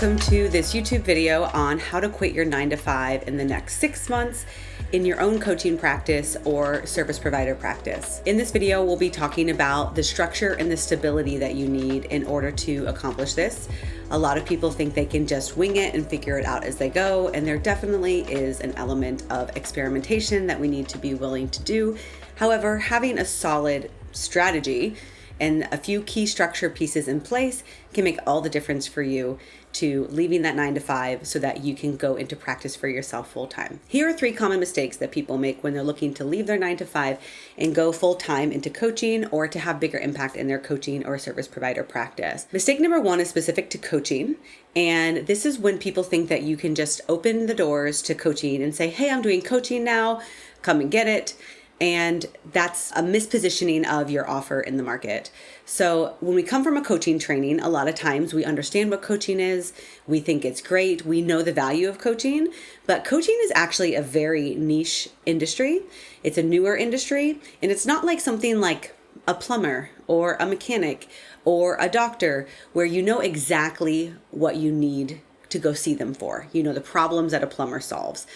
welcome to this YouTube video on how to quit your 9-to-5 in the next 6 months in your own coaching practice or service provider practice. In this video, we'll be talking about the structure and the stability that you need in order to accomplish this. A lot of people think they can just wing it and figure it out as they go, and there definitely is an element of experimentation that we need to be willing to do. However, having a solid strategy and a few key structure pieces in place can make all the difference for you to leaving that 9-to-5 so that you can go into practice for yourself full time. Here are 3 common mistakes that people make when they're looking to leave their 9-to-5 and go full time into coaching or to have bigger impact in their coaching or service provider practice. Mistake number 1 is specific to coaching. And this is when people think that you can just open the doors to coaching and say, hey, I'm doing coaching now, come and get it. And that's a mispositioning of your offer in the market. So when we come from a coaching training, a lot of times we understand what coaching is. We think it's great. We know the value of coaching, but coaching is actually a very niche industry. It's a newer industry, and it's not like something like a plumber or a mechanic or a doctor where you know exactly what you need to go see them for. You know the problems that a plumber solves.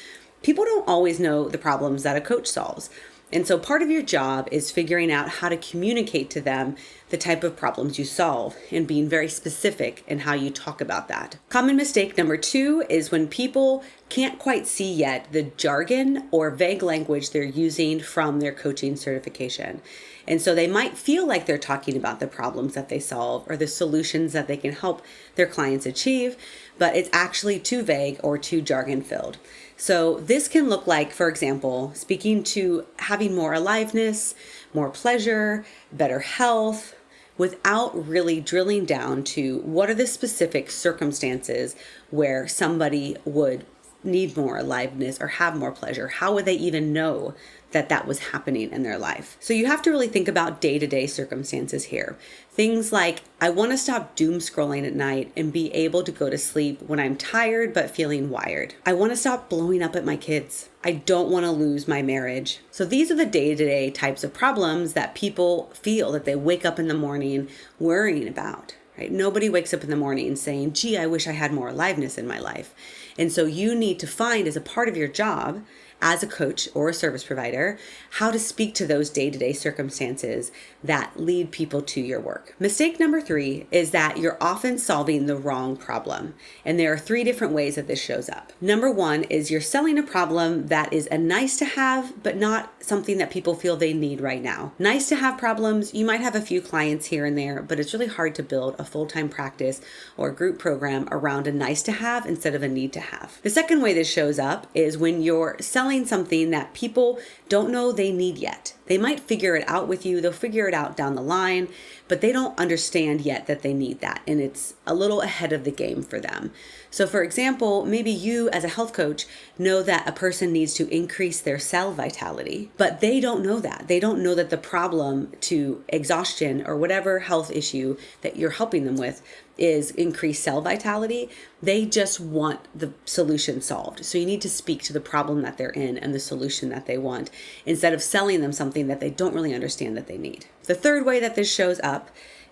People don't always know the problems that a coach solves. And so part of your job is figuring out how to communicate to them the type of problems you solve and being very specific in how you talk about that. Common mistake number 2 is when people can't quite see yet the jargon or vague language they're using from their coaching certification. And so they might feel like they're talking about the problems that they solve or the solutions that they can help their clients achieve, but it's actually too vague or too jargon filled. So this can look like, for example, speaking to having more aliveness, more pleasure, better health, without really drilling down to what are the specific circumstances where somebody would need more aliveness or have more pleasure. How would they even know that that was happening in their life? So you have to really think about day-to-day circumstances here. Things like, I want to stop doom scrolling at night and be able to go to sleep when I'm tired but feeling wired. I want to stop blowing up at my kids. I don't want to lose my marriage. So these are the day-to-day types of problems that people feel that they wake up in the morning worrying about. Right? Nobody wakes up in the morning saying, gee, I wish I had more aliveness in my life. And so you need to find, as a part of your job as a coach or a service provider, how to speak to those day-to-day circumstances that lead people to your work. Mistake number 3 is that you're often solving the wrong problem. And there are 3 different ways that this shows up. Number 1 is you're selling a problem that is a nice to have, but not something that people feel they need right now. Nice to have problems, you might have a few clients here and there, but it's really hard to build a full-time practice or group program around a nice to have instead of a need to have. The second way this shows up is when you're selling something that people don't know they need yet. They might figure it out with you. They'll figure it out down the line, but they don't understand yet that they need that. And it's a little ahead of the game for them. So for example, maybe you as a health coach know that a person needs to increase their cell vitality, but they don't know that. They don't know that the problem to exhaustion or whatever health issue that you're helping them with is increased cell vitality. They just want the solution solved. So you need to speak to the problem that they're in and the solution that they want instead of selling them something that they don't really understand that they need. The third way that this shows up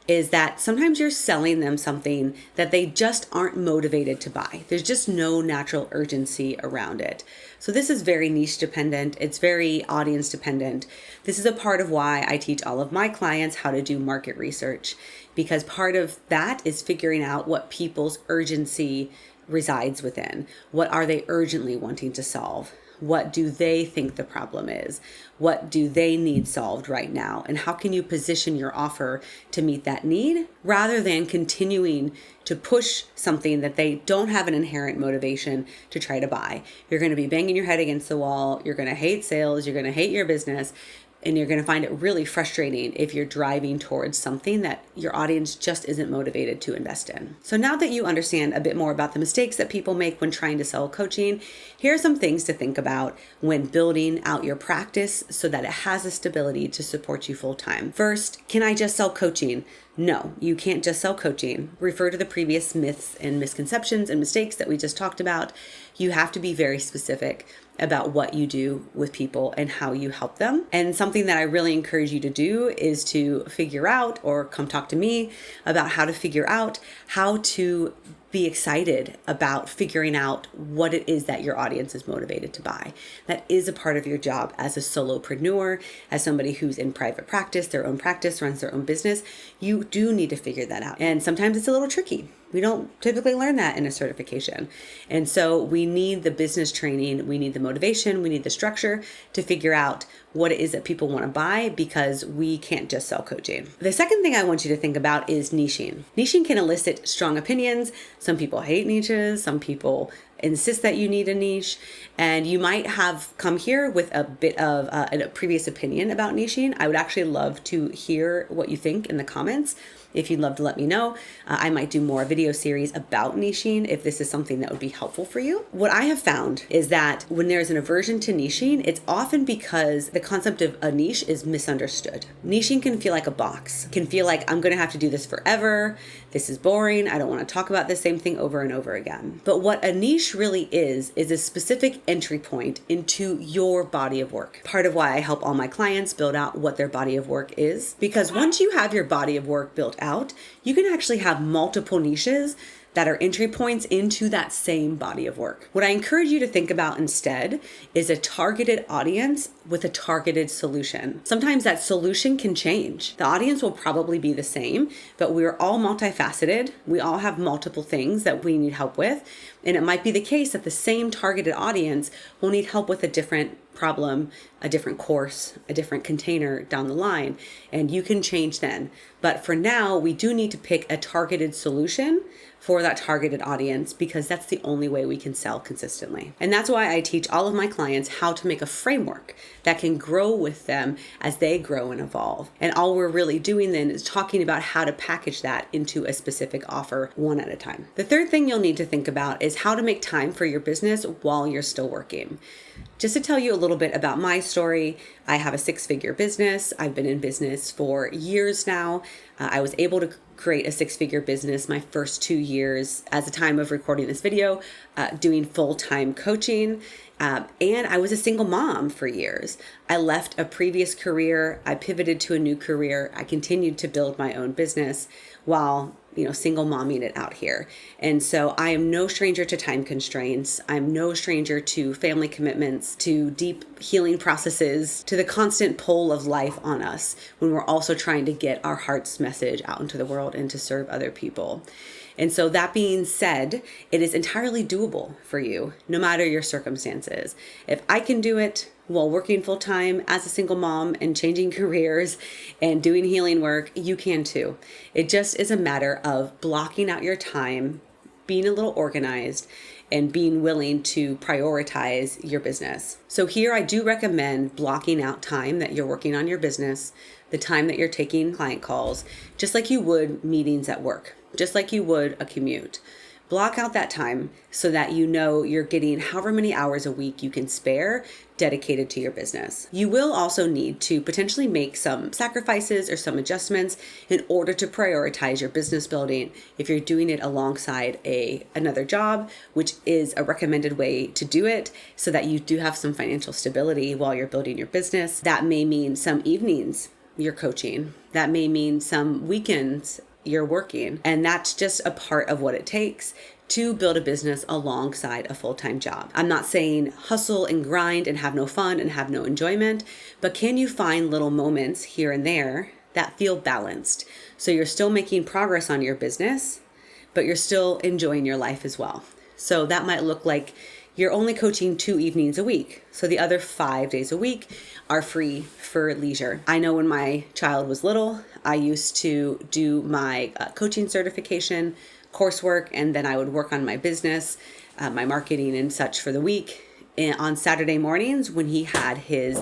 is that sometimes you're selling them something that they just aren't motivated to buy. There's just no natural urgency around it. So this is very niche dependent. It's very audience dependent. This is a part of why I teach all of my clients how to do market research, because part of that is figuring out what people's urgency resides within. What are they urgently wanting to solve? What do they think the problem is? What do they need solved right now? And how can you position your offer to meet that need rather than continuing to push something that they don't have an inherent motivation to try to buy? You're going to be banging your head against the wall. You're going to hate sales. You're going to hate your business. And you're going to find it really frustrating if you're driving towards something that your audience just isn't motivated to invest in. So now that you understand a bit more about the mistakes that people make when trying to sell coaching, here are some things to think about when building out your practice so that it has a stability to support you full time. First, can I just sell coaching? No, you can't just sell coaching. Refer to the previous myths and misconceptions and mistakes that we just talked about. You have to be very specific about what you do with people and how you help them. And something that I really encourage you to do is to figure out, or come talk to me about how to figure out how to be excited about figuring out what it is that your audience is motivated to buy. That is a part of your job as a solopreneur, as somebody who's in private practice, their own practice, runs their own business. You do need to figure that out. And sometimes it's a little tricky. We don't typically learn that in a certification. And so we need the business training, we need the motivation, we need the structure to figure out what it is that people want to buy, because we can't just sell coaching. The second thing I want you to think about is niching. Niching can elicit strong opinions. Some people hate niches, some people insist that you need a niche, and you might have come here with a bit of a previous opinion about niching. I would actually love to hear what you think in the comments. If you'd love to let me know, I might do more video series about niching if this is something that would be helpful for you. What I have found is that when there's an aversion to niching, it's often because the concept of a niche is misunderstood. Niching can feel like a box, can feel like I'm going to have to do this forever. This is boring. I don't want to talk about the same thing over and over again. But what a niche really is a specific entry point into your body of work. Part of why I help all my clients build out what their body of work is, because once you have your body of work built out, you can actually have multiple niches that are entry points into that same body of work. What I encourage you to think about instead is a targeted audience with a targeted solution. Sometimes that solution can change. The audience will probably be the same, but we're all multifaceted. We all have multiple things that we need help with. And it might be the case that the same targeted audience will need help with a different problem, a different course, a different container down the line, and you can change then. But for now, we do need to pick a targeted solution for that targeted audience, because that's the only way we can sell consistently. And that's why I teach all of my clients how to make a framework that can grow with them as they grow and evolve. And all we're really doing then is talking about how to package that into a specific offer one at a time. The third thing you'll need to think about is how to make time for your business while you're still working. Just to tell you a little bit about my story, I have a 6-figure business. I've been in business for years now. I was able to create a 6-figure business my first 2 years at the time of recording this video, doing full-time coaching. And I was a single mom for years. I left a previous career. I pivoted to a new career. I continued to build my own business while single momming it out here. And so I am no stranger to time constraints. I'm no stranger to family commitments, to deep healing processes, to the constant pull of life on us when we're also trying to get our heart's message out into the world and to serve other people. And so that being said, it is entirely doable for you, no matter your circumstances. If I can do it while working full time as a single mom and changing careers and doing healing work, you can too. It just is a matter of blocking out your time, being a little organized, and being willing to prioritize your business. So here I do recommend blocking out time that you're working on your business, the time that you're taking client calls, just like you would meetings at work, just like you would a commute. Block out that time so that you know you're getting however many hours a week you can spare dedicated to your business. You will also need to potentially make some sacrifices or some adjustments in order to prioritize your business building if you're doing it alongside another job, which is a recommended way to do it so that you do have some financial stability while you're building your business. That may mean some evenings you're coaching. That may mean some weekends you're working. And that's just a part of what it takes to build a business alongside a full-time job. I'm not saying hustle and grind and have no fun and have no enjoyment, but can you find little moments here and there that feel balanced? So you're still making progress on your business, but you're still enjoying your life as well. So that might look like you're only coaching 2 evenings a week. So the other 5 days a week are free for leisure. I know when my child was little, I used to do my coaching certification coursework, and then I would work on my business, my marketing and such for the week. And on Saturday mornings when he had his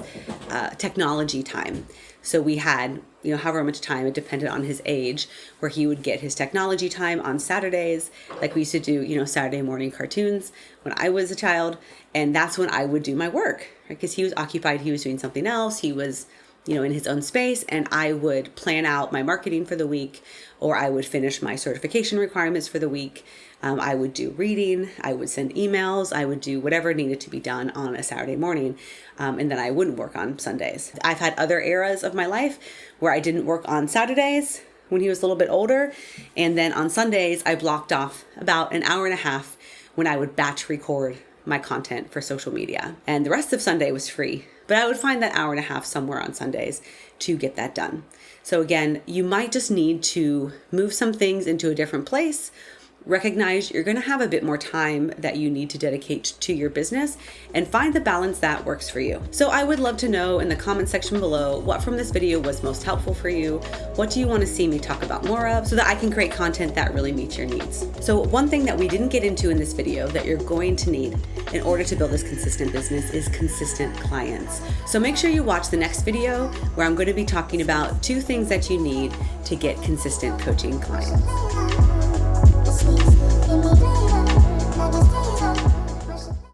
technology time. So we had, however much time, it depended on his age, where he would get his technology time on Saturdays. Like we used to do, Saturday morning cartoons when I was a child. And that's when I would do my work, right? Because he was occupied, he was doing something else. He was, in his own space, and I would plan out my marketing for the week, or I would finish my certification requirements for the week. I would do reading, I would send emails, I would do whatever needed to be done on a Saturday morning, and then I wouldn't work on Sundays. I've had other eras of my life where I didn't work on Saturdays when he was a little bit older, and then on Sundays I blocked off about an hour and a half when I would batch record my content for social media, and the rest of Sunday was free. But I would find that hour and a half somewhere on Sundays to get that done. So again, you might just need to move some things into a different place. Recognize you're going to have a bit more time that you need to dedicate to your business, and find the balance that works for you. So I would love to know in the comment section below what from this video was most helpful for you. What do you want to see me talk about more of, so that I can create content that really meets your needs? So one thing that we didn't get into in this video that you're going to need in order to build this consistent business is consistent clients. So make sure you watch the next video where I'm going to be talking about 2 things that you need to get consistent coaching clients.